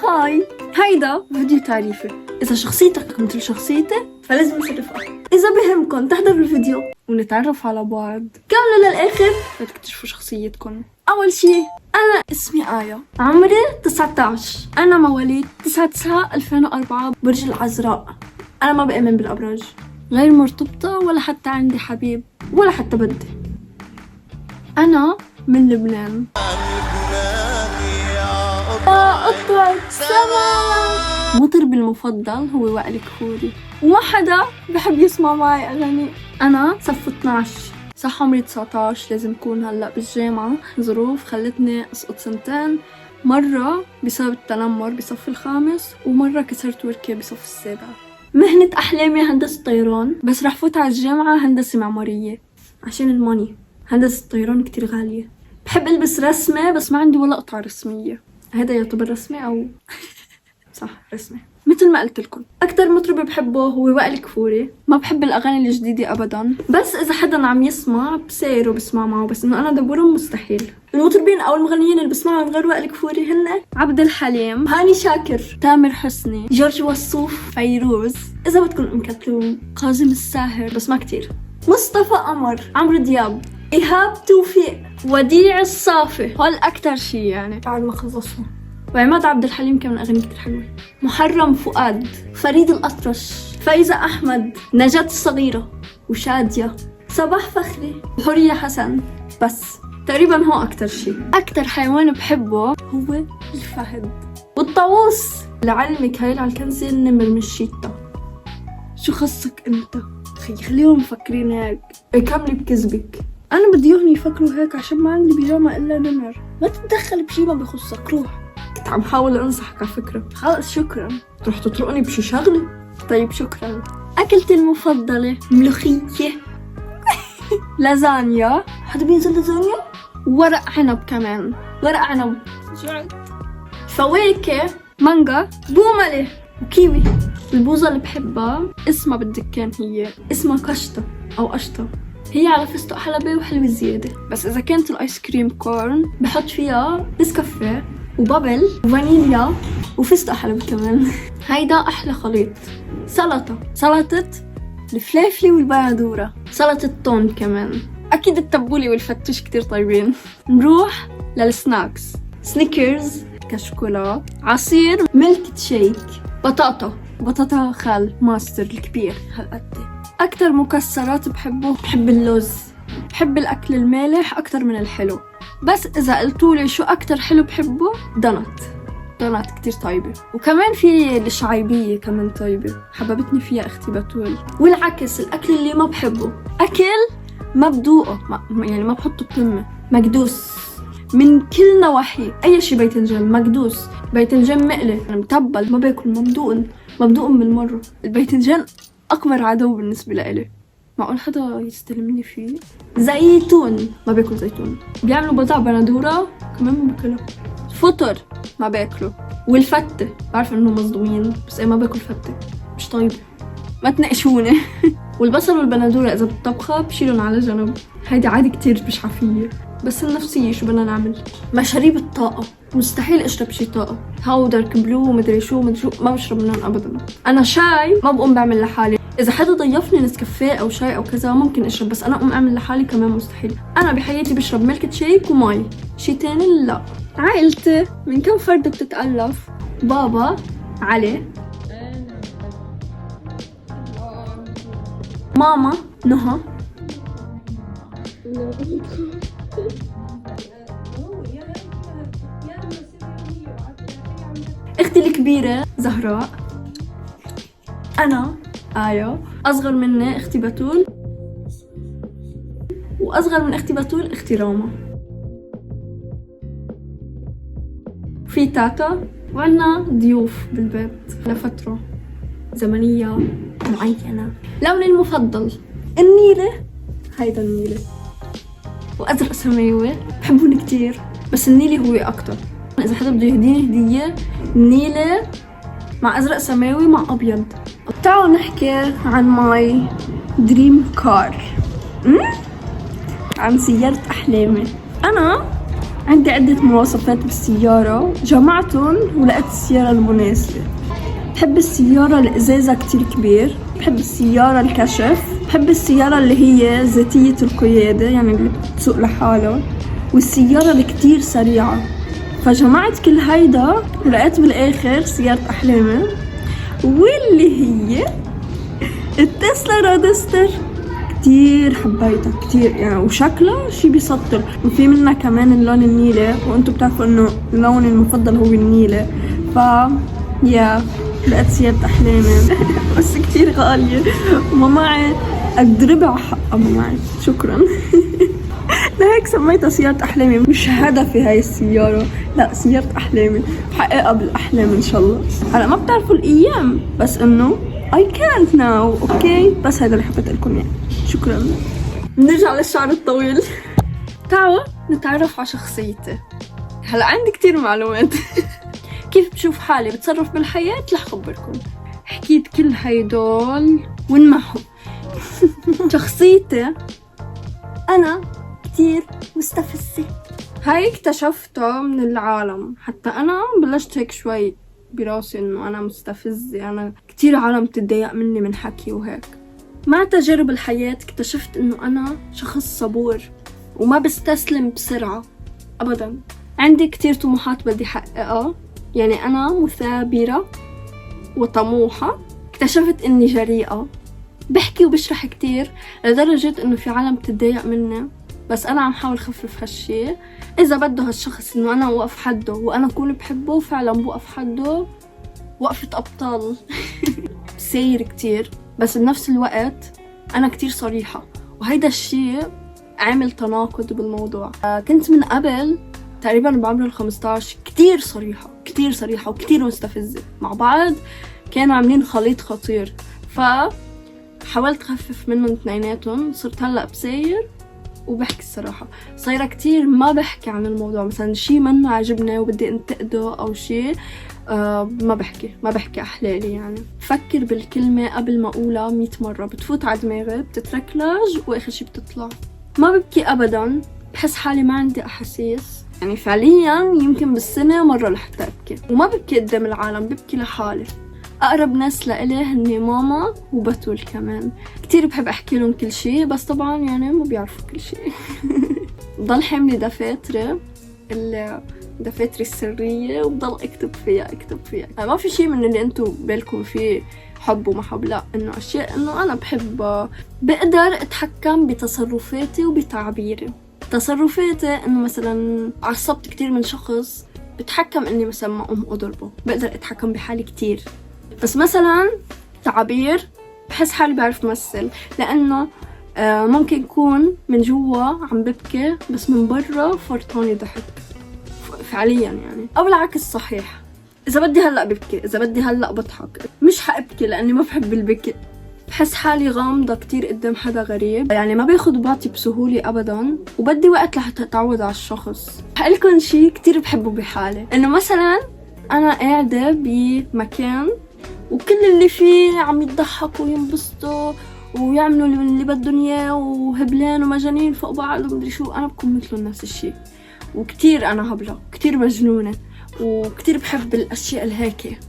هاي، هيدا فيديو تعريفي. إذا شخصيتك مثل شخصيتي فلازم نشرفها. إذا بهمكن تحضروا الفيديو ونتعرف على بعض كملوا للآخر لتكتشفوا شخصيتكم. أول شي أنا اسمي آية، عمري 19، أنا مواليد 9/9/2004 برج العذراء. أنا ما بأمن بالأبراج، غير مرتبطة ولا حتى عندي حبيب ولا حتى بدي. أنا من لبنان. قطة سما. مطربي المفضل هو وائل كفوري، وما حدا بحب يسمع معي أغاني. أنا صف 12، صح عمري 19، لازم أكون هلأ بالجامعة. ظروف خلتني أسقط سنتين، مرة بسبب التنمر بصف الخامس، ومرة كسرت وركي بصف السابع. مهنة أحلامي هندسة طيران، بس رح فوت على الجامعة هندسة معمارية عشان الماني. هندسة الطيران كتير غالية. بحب ألبس رسمة بس ما عندي ولا قطعة رسمية. هذا يعتبر رسمي أو صح رسمي. مثل ما قلت لكم أكتر مطرب بحبه هو وائل كفوري. ما بحب الأغاني الجديدة أبدا، بس إذا حدا عم يسمع بسيره بسمع معه، بس إنه أنا دبورهم مستحيل. المطربين أو المغنيين اللي بسمعهم غير وائل كفوري هن عبد الحليم، هاني شاكر، تامر حسني، جورج وسوف، فيروز، إذا بدكم أم كلثوم، كاظم الساهر بس ما كتير، مصطفى قمر، عمرو دياب، إيهاب توفيق، وديع الصافي. هول أكتر شي يعني بعد ما خلصوا. وعماد عبد الحليم كمان أغاني كتير حلوة. محرم فؤاد، فريد الأطرش، فايزة أحمد، نجاة الصغيرة، وشادية، صباح فخري، وحورية حسن. بس تقريبا هو أكتر شي. أكتر حيوان بحبه هو الفهد. والطاووس لعلمك هاي العنكنزة النمر مش شيتا. شو خصك انت؟ خليهم مفكرين هيك. كملي بكذبك. أنا بدي إياهم يفكروا هيك عشان ما عندي بيجامة إلا نمر. ما تتدخل بشي ما بخصك، روح. كنت عم حاول أنصحك على فكرة. خلص شكرا. رح تطرقني بشي شغلة؟ طيب شكرا. أكلتي المفضلة ملوخية. لازانيا. حدا بينزل لازانيا؟ ورق عنب كمان. ورق عنب. جعت. فواكه مانجا، بوملة، وكيوي. البوظة اللي بحبها اسمها بالدكان، هي اسمها قشطة أو قشطة. هي على فستق حلبي وحلوة زيادة، بس إذا كانت الآيس كريم كورن بحط فيها نسكافيه وبابل وفانيليا وفستق حلبي كمان. هيدا أحلى خليط. سلطة الفلافلي والبندورة، سلطة التون كمان. أكيد التبولي والفتوش كتير طيبين. نروح للسناكس. سنيكرز، كشكولا، عصير، ميلك شيك، بطاطا خال ماستر الكبير هالقد. أكتر مكسرات بحب اللوز. بحب الأكل المالح أكتر من الحلو، بس إذا قلتولي شو أكتر حلو بحبه، دونات كتير طيبة. وكمان في الشعيبية كمان طيبة، حببتني فيها أختي بتول. والعكس، الأكل اللي ما بحبه أكل ما بدوقه، يعني ما بحطه بتمه، مكدوس من كل نواحي. أي شي باذنجان مكدوس، باذنجان مقلي، أنا متبل ما باكل، مبدوق بالمرة. الباذنجان أكبر عدو بالنسبة لإلي. معقول حدا يستلمني فيه؟ زيتون، ما باكل زيتون. بيعملوا بضع بندورة كمان ما باكلها. فطر ما باكله. والفتة بعرف انهم مصدومين، بس ما باكل فتة، مش طيبة، ما تناقشوني. والبصل والبندورة اذا بالطبخة بشيلهم على جنب، هيدي عادي كتير بشعة فيي، بس النفسية شو بدنا نعمل. مشاريب الطاقة، مستحيل اشرب شي طاقة. هاو دارك بلو مدري شو ما بشرب منهم ابدا. انا شاي ما بقوم بعمل لحالي. اذا حدا ضيفني نسكافيه او شاي او كذا ممكن اشرب، بس انا اقوم اعمل لحالي كمان مستحيل. انا بحياتي بشرب ميلك شيك ومي، شي تاني لا. عائلتي من كم فرد بتتألف؟ بابا علي، ماما نهى، اختي الكبيرة زهراء، انا آية، اصغر مني اختي بتول، واصغر من اختي بتول اختي راما. في تاتا، وعنا ضيوف بالبيت لفترة زمنية معينة. لوني المفضل النيلة، هيدا النيلة، وأزرق سماوي بحبون كتير، بس النيلة هو أكتر. إذا حدا بده يهديني هدية، نيلة مع أزرق سماوي مع أبيض. تعالوا نحكي عن ماي دريم كار، عن سيارة أحلامي. أنا عندي عدة مواصفات بالسيارة جمعتهم ولقيت السيارة المناسبة. بحب السيارة الإزازة كتير كبير، بحب السيارة الكشف، بحب السيارة اللي هي ذاتية القيادة يعني اللي بتسوق لحالها، والسيارة اللي كتير سريعة. فجمعت كل هيدا ولقيت بالآخر سيارة أحلامي، واللي هي التسلا رودستر. كتير حبيتها كتير يعني، وشكلها شي بيسطر. وفي منها كمان اللون النيلة، وانتو بتعرفوا انه لوني المفضل هو النيلة. لقيت سيارة أحلامي بس كتير غالية وما معي أقدر على حقها، ما معي. شكرا. لهيك سميتها سيارة أحلامي. مش هدفي هاي السيارة، لا، سيارة أحلامي بحققها بالأحلام إن شاء الله. هلا ما بتعرفوا الأيام، بس إنه I can't now. أوكي، بس هذا اللي حبيت لكم يعني. شكرا. نرجع للشعر الطويل. تعالوا نتعرف على شخصيتي. هلا عندي كتير معلومات. كيف بشوف حالي بتصرف بالحياة رح خبركم. حكيت كل هيدول ونمحو. شخصيتي أنا كتير مستفزة. هاي اكتشفتها من العالم، حتى أنا بلشت هيك شوي براسي إنه أنا مستفزة. أنا كتير عالم تتضايق مني من حكي وهيك. مع تجارب الحياة اكتشفت إنه أنا شخص صبور وما بستسلم بسرعة أبدا. عندي كتير طموحات بدي حققها، يعني أنا مثابرة وطموحة. اكتشفت إني جريئة، بحكي وبشرح كتير لدرجة إنه في عالم تتضايق مني، بس أنا عم حاول خفف هالشي. إذا بده هالشخص إنه أنا وقف حده وأنا أكون بحبه فعلا بوقف حده وقفة أبطال. بسير كتير، بس بنفس الوقت أنا كتير صريحة، وهيدا الشي عامل تناقض بالموضوع. كنت من قبل تقريبا بعمر 15 كتير صريحة وكتير مستفزة مع بعض، كانوا عاملين خليط خطير. فحاولت خفف منهم اثنيناتهم. صرت هلأ بساير وبحكي الصراحة. صايرة كتير ما بحكي عن الموضوع، مثلا شي منه عجبني وبدي انتقده أو شي، ما بحكي أحلالي يعني. بفكر بالكلمة قبل ما أقولها 100 مرة، بتفوت على دماغي بتتركلج وآخر شي بتطلع. ما ببكي أبدا، بحس حالي ما عندي أحاسيس يعني. فعليا يمكن بالسنة مرة لحتى أبكي، وما ببكي قدام العالم، ببكي لحالي. أقرب ناس لإلي هني ماما وبتول كمان. كتير بحب أحكي لهم كل شي، بس طبعا يعني ما بيعرفوا كل شي. ضل حاملة دفاتري، دفاتري السرية، وبضل أكتب فيها. يعني ما في شي من اللي أنتو بالكم فيه حب ومحب، لا، إنه أشياء إنه أنا بحب بقدر أتحكم بتصرفاتي وبتعبيري. تصرفاتي إنه مثلا عصبت كتير من شخص، بتحكم إني مثلا ما أقوم أضربه، بقدر أتحكم بحالي كتير. بس مثلا تعبير بحس حالي بعرف مثل، لأنه ممكن يكون من جوا عم ببكي بس من برا فرطاني ضحك فعليا يعني، أو العكس صحيح. إذا بدي هلأ ببكي، إذا بدي هلأ بضحك، مش حأبكي لأني ما بحب البكي. بحس حالي غامضة كتير قدام حدا غريب، يعني ما باخد بعطي بسهولة أبدا، وبدي وقت لحتى أتعود على الشخص. هقلكن شي كتير بحبه بحالي، إنه مثلا أنا قاعدة بمكان وكل اللي فيه عم يضحكوا وينبسطوا ويعملوا اللي بدهم اياه وهبلان ومجانين فوق بعض ومدري شو، انا بكون مثلهم نفس الشيء. وكتير انا هبلة، كتير مجنونة، وكتير بحب الاشياء الهيك.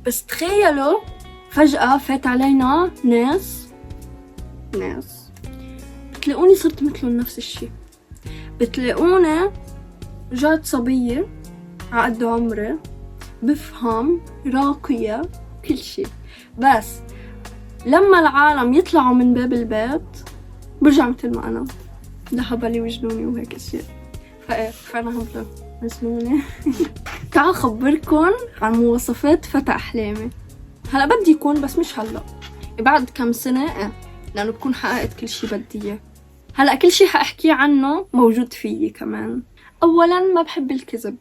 بس تخيلوا فجأة فات علينا ناس بتلاقوني صرت مثلهم نفس الشيء. بتلاقوني جات صبية عقد عمري، بفهم، راقية، كل شيء، بس لما العالم يطلعوا من باب البيت برجع مثل ما أنا، لهبلي وجنوني وهيك أشياء. فأنا هبلة مجنونة. تعال خبركن عن مواصفات فتى أحلامي. هلا بدي يكون، بس مش هلا، بعد كم سنة لأنه بكون حققت كل شي بدي إياه. هلا كل شي حأحكي عنه موجود فيي كمان. أولا ما بحب الكذب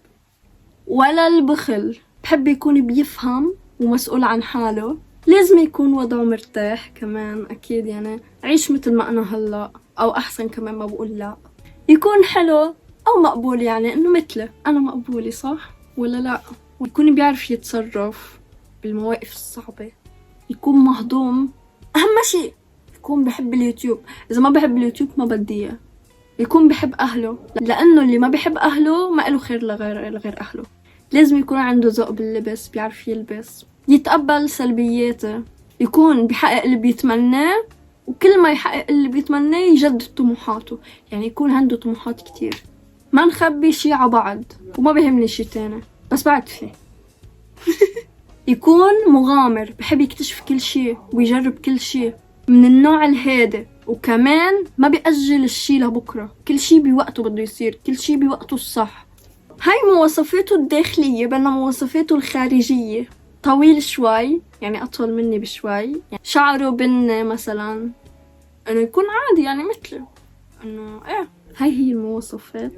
ولا البخل، بحب يكون بيفهم ومسؤول عن حاله. لازم يكون وضعه مرتاح كمان أكيد، يعني عيش مثل ما أنا هلأ أو أحسن كمان، ما بقول لا. يكون حلو أو مقبول، يعني إنه مثله أنا مقبولة، صح ولا لا؟ ويكون بيعرف يتصرف بالمواقف الصعبة. يكون مهضوم، أهم شيء يكون بحب اليوتيوب. إذا ما بحب اليوتيوب ما بدي إياه، يكون بحب أهله، لأنه اللي ما بحب أهله ما له خير لغير أهله. لازم يكون عنده ذوق باللبس، بيعرف يلبس، يتقبل سلبياته، يكون بيحقق اللي بيتمناه، وكل ما يحقق اللي بيتمناه يجدد طموحاته، يعني يكون عنده طموحات كتير. ما نخبي شي على بعض، وما بيهمني شي تاني بس بعد فيه. يكون مغامر، بحب يكتشف كل شي ويجرب كل شي، من النوع الهادئ، وكمان ما بيأجل الشي لبكرة، كل شي بوقته بده يصير، كل شي بوقته الصح. هاي مواصفاته الداخلية. بينما مواصفاته الخارجية، طويل شوي، يعني أطول مني بشوي، يعني شعره بني مثلا، إنه يكون عادي يعني مثله، إنه هاي هي المواصفات.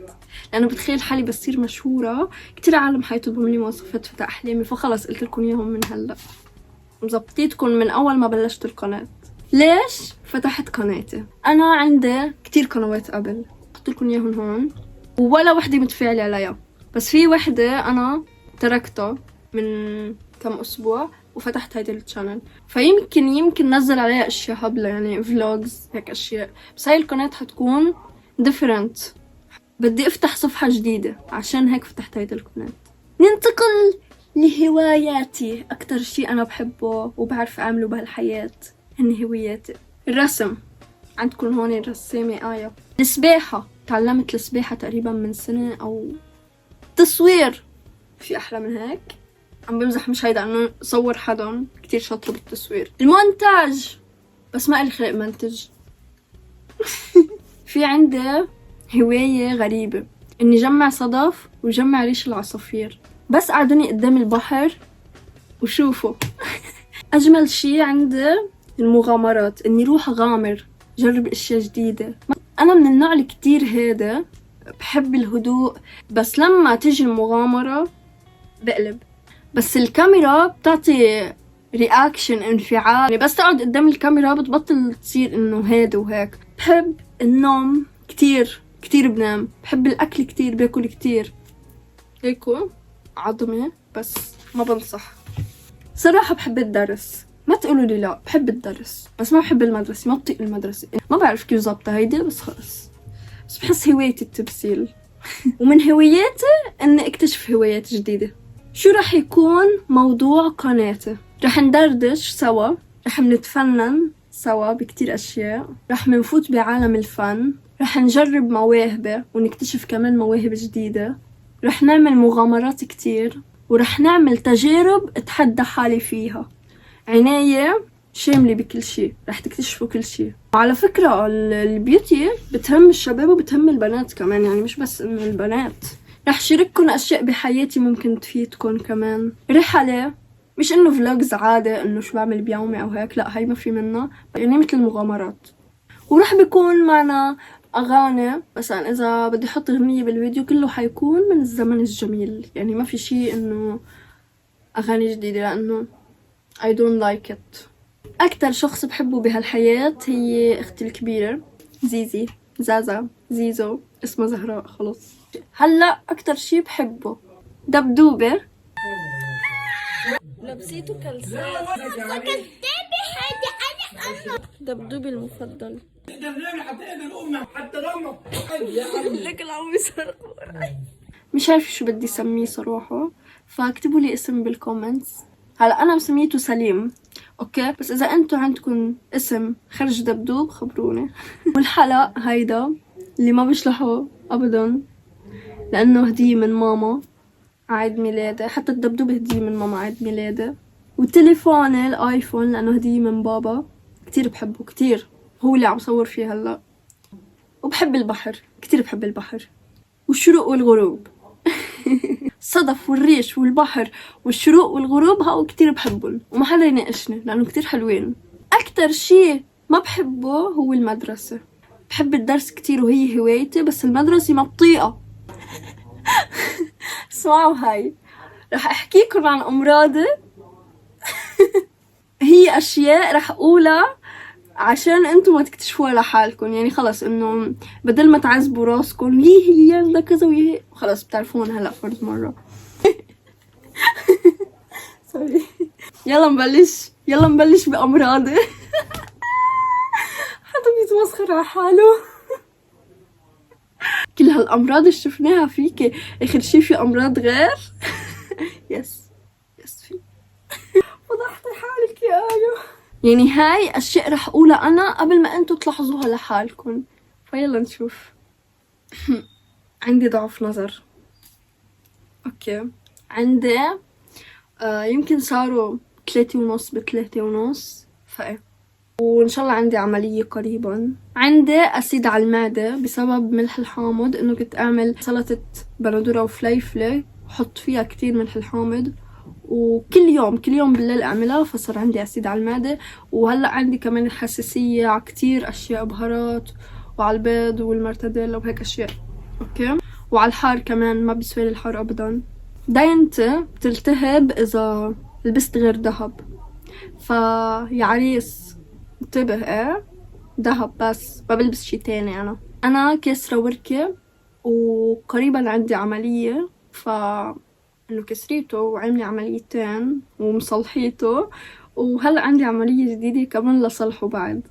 لأنه بتخيل حالي بصير مشهورة، كتير عالم حيطلبوا مني مواصفات فتاة أحلامي، فخلص قلت لكم إياهم من هلأ، مزبطيتكم من أول ما بلشت القناة. ليش فتحت قناتي؟ أنا عندي كتير قنوات قبل، حط لكم إياهم هون، ولا وحدة متفاعلة عليها، بس في وحدة أنا تركتها من كم أسبوع وفتحت هيدا الشانل، فيمكن نزل عليها أشياء هبلة، يعني فلوجز هيك أشياء، بس هاي القناة حتكون different. بدي أفتح صفحة جديدة، عشان هيك فتحت هيدا القناة. ننتقل لهواياتي. أكتر شي أنا بحبه وبعرف أعمله بهالحياة هن هواياتي. الرسم، عندكم هون الرسامة آية. السباحة، تعلمت السباحة تقريبا من سنة، أو تصوير، في أحلى من هيك؟ عم بمزح، مش هيدا، انه صور حدا كتير شاطر بالتصوير. المونتاج، بس ما إلي خلق منتج. في عندي هواية غريبة، اني جمع صدف وجمع ريش العصافير، بس قعدوني قدام البحر وشوفوا. اجمل شي عندي المغامرات، اني روح اغامر، جرب اشياء جديدة. انا من النوع اللي كتير هذا، بحب الهدوء، بس لما تيجي المغامرة بقلب. بس الكاميرا بتعطي رياكشن، انفعال، يعني بس تقعد قدام الكاميرا بتبطل تصير انه هادي وهيك. بحب النوم كتير كتير، بنام. بحب الاكل كتير، باكل كتير، هيكو عظمة، بس ما بنصح. صراحة بحب الدرس، ما تقولوا لي لا، بحب الدرس، بس ما بحب المدرسة، ما بطيق المدرسة، ما بعرف كيف ظابطة هيدي، بس خلص. بس بحس هوايتي التمثيل. ومن هواياتي اني اكتشف هوايات جديدة. شو رح يكون موضوع قناتي؟ رح ندردش سوا، رح نتفنن سوا بكتير أشياء، رح منفوت بعالم الفن، رح نجرب مواهب ونكتشف كمان مواهب جديدة، رح نعمل مغامرات كتير، ورح نعمل تجارب اتحدى حالي فيها. عناية شاملة بكل شي، رح تكتشفوا كل شي. وعلى فكرة البيوتي بتهم الشباب وبتهم البنات كمان، يعني مش بس انه البنات. رح شارككن اشياء بحياتي ممكن تفيدكن كمان، رحلة، مش انه فلوجز عادة انه شو بعمل بيومي او هيك، لا هاي ما في منها، يعني مثل المغامرات. ورح بيكون معنا اغاني، مثلا اذا بدي احط اغنية بالفيديو كله حيكون من الزمن الجميل، يعني ما في شي انه اغاني جديدة، لانه I don't like it. اكتر شخص بحبه بهالحياة هي اختي الكبيرة زيزي، زازا، زيزو، اسمها زهراء خلص. هلا اكتر شي بحبه دبدوبة، لبسيته كالسات، دبدوبي المفضل. لك العم يسرق. مش عارفة شو بدي سميه صراحة، فاكتبوا لي اسم بالكومنتس. هلا انا مسميته سليم، اوكي، بس اذا انتو عندكم اسم خرج دبدوب خبروني. والحلق هيدا اللي ما بشلحه ابدا، لانه هدية من ماما عيد ميلادي، حتى الدبدوب هدية من ماما عيد ميلادي. وتليفوني الايفون لانه هدية من بابا، كتير بحبه كتير، هو اللي عم صور فيه هلا. وبحب البحر كتير، بحب البحر والشروق والغروب. الصدف والريش والبحر والشروق والغروب هاو كتير بحبهم، وما حدا يناقشني لانه كتير حلوين. اكتر شي ما بحبه هو المدرسة. بحب الدرس كتير وهي هوايتي، بس المدرسة ما بطيقة. اسمعوا هاي، رح احكيكم عن امراضي. هي اشياء رح اقولها عشان انتم ما تكتشفوها لحالكم، يعني خلص انه بدل ما تعذبوا راسكم هي ده كذا وهي خلص بتعرفون هلا فرد مرة. سوري. يلا نبلش بامراضي. حدا بيتمسخر على حاله. الامراض اللي شفناها فيكي اخر شي في امراض غير؟ يس في. فضحتي حالك يا آية. يعني هاي اشياء رح اقولها انا قبل ما انتو تلاحظوها لحالكم. فيلا نشوف. عندي ضعف نظر. اوكي عندي يمكن صاروا 3.5 ب3.5 فايه، وان شاء الله عندي عملية قريبا. عندي اسيد على المعدة بسبب ملح الحامض، انه كنت اعمل سلطة بندورة وفليفلة وحط فيها كتير ملح الحامض، وكل يوم بالليل اعملها، فصار عندي اسيد على المعدة. وهلا عندي كمان حساسية على كتير اشياء، بهارات وعلى البيض والمرتديلا وهيك اشياء. اوكي وعلى الحار كمان، ما بيسوي لي الحار ابدا. داينتي بتلتهب اذا لبست غير دهب، فيا عريس انتبه. ايه دهب بس، ما بلبس شي تاني. انا كسرة وركة وقريبا عندي عملية، انه كسريته وعملي عمليتين ومصلحيته، وهلا عندي عملية جديدة كمان لصلحه بعد.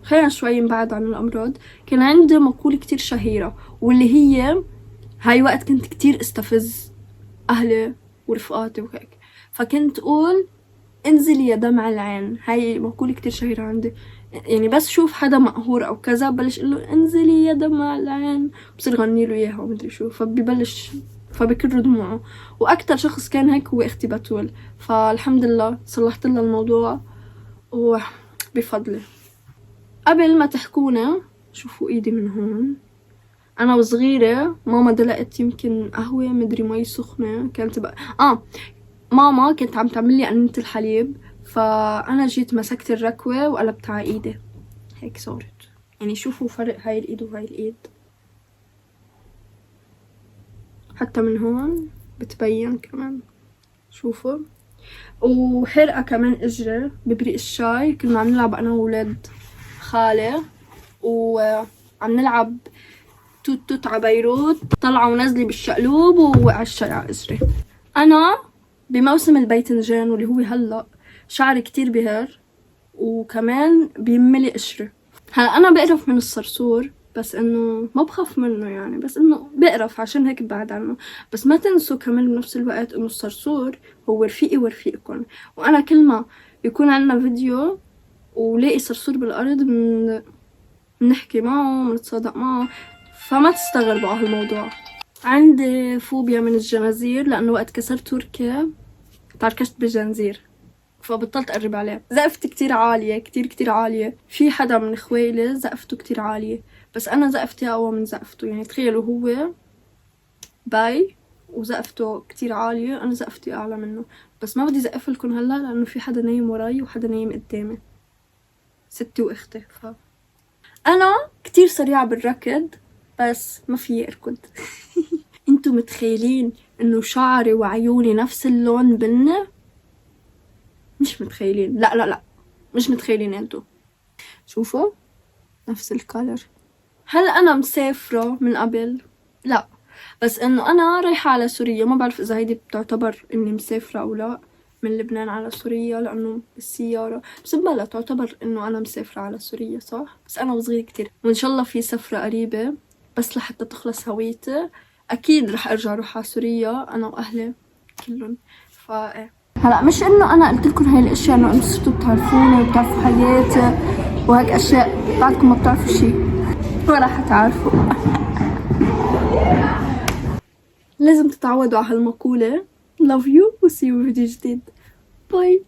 خلينا شوي نبعد عن الأمراض. كان عندي مقولة كتير شهيرة، واللي هي هاي وقت كنت كتير استفز أهلي ورفقاتي وهيك، فكنت أقول انزلي يا دمع العين. هاي مقولة كتير شهيرة عندي، يعني بس شوف حدا مقهور أو كذا بلش قله انزلي يا دمع العين، بصير غني له إياها ومدري شو، فبكر دموعه. وأكتر شخص كان هيك هو أختي بتول، فالحمد لله صلحت لها الموضوع وبفضلي. قبل ما تحكونا شوفوا ايدي من هون. انا وصغيرة ماما دلقت يمكن قهوة مدري مي سخنة كانت بقى ماما كانت عم تعمل لي قنينة الحليب، فانا جيت مسكت الركوة وقلبت على ايدي، هيك صارت. يعني شوفوا فرق هاي الايد وهاي الايد، حتى من هون بتبين كمان، شوفوا. وحرقة كمان اجري ببريق الشاي. كنا عم نلعب انا وولاد خالي وعم نلعب توت توت عبيروت، طلعوا ونزلي بالشقلوب ووقع الشاي على اجري. انا بموسم الباذنجان واللي هو هلا شعري كتير بهر وكمان بيملي قشري. هلا انا بقرف من الصرصور، بس انه ما بخاف منه يعني، بس انه بقرف عشان هيك ببعد عنه. بس ما تنسوا كمان بنفس الوقت انه الصرصور هو رفيقي ورفيقكم، وانا كل ما يكون عندنا فيديو ولاقي صرصور بالارض بنحكي معه بنتصادق معه، فما تستغربوا على هالموضوع. عندي فوبيا من الجنازير، لانه وقت كسرت تركيا تعركشت بالجنزير، فبطلت اقرب عليه. زقفتي كتير عالية، كتير عالية. في حدا من اخويلي زقفته كتير عالية، بس انا زقفتي اقوى من زقفته. يعني تخيلوا هو باي وزقفته كتير عالية، انا زقفتي اعلى منه. بس ما بدي زقف لكم هلا لانه في حدا نايم وراي وحدا نايم قدامي، ستي واختي. انا كتير سريعة بالركض بس ما فيي اركض. انتو متخيلين انه شعري وعيوني نفس اللون بني؟ مش متخيلين. لا مش متخيلين انتو. شوفوا نفس الكالر. هل انا مسافرة من قبل؟ لا، بس انه انا رايحة على سوريا. ما بعرف اذا هيدي بتعتبر اني مسافرة او لا، من لبنان على سوريا، لانه بالسيارة. بس بلا تعتبر انه انا مسافرة على سوريا صح؟ بس انا وصغير كتير، وان شاء الله في سفرة قريبة، بس لحتى تخلص هويتي اكيد رح ارجع اروح على سوريا انا واهلي كلهم. هلا مش انه انا قلت لكم هاي الاشياء انه انتم صرتوا بتعرفوني وبتعرفوا حياتي وهيك اشياء، بعدكم ما بتعرفوا شي ولا حتعرفوا. لازم تتعودوا على هالمقولة. love you و see you في فيديو جديد. باي.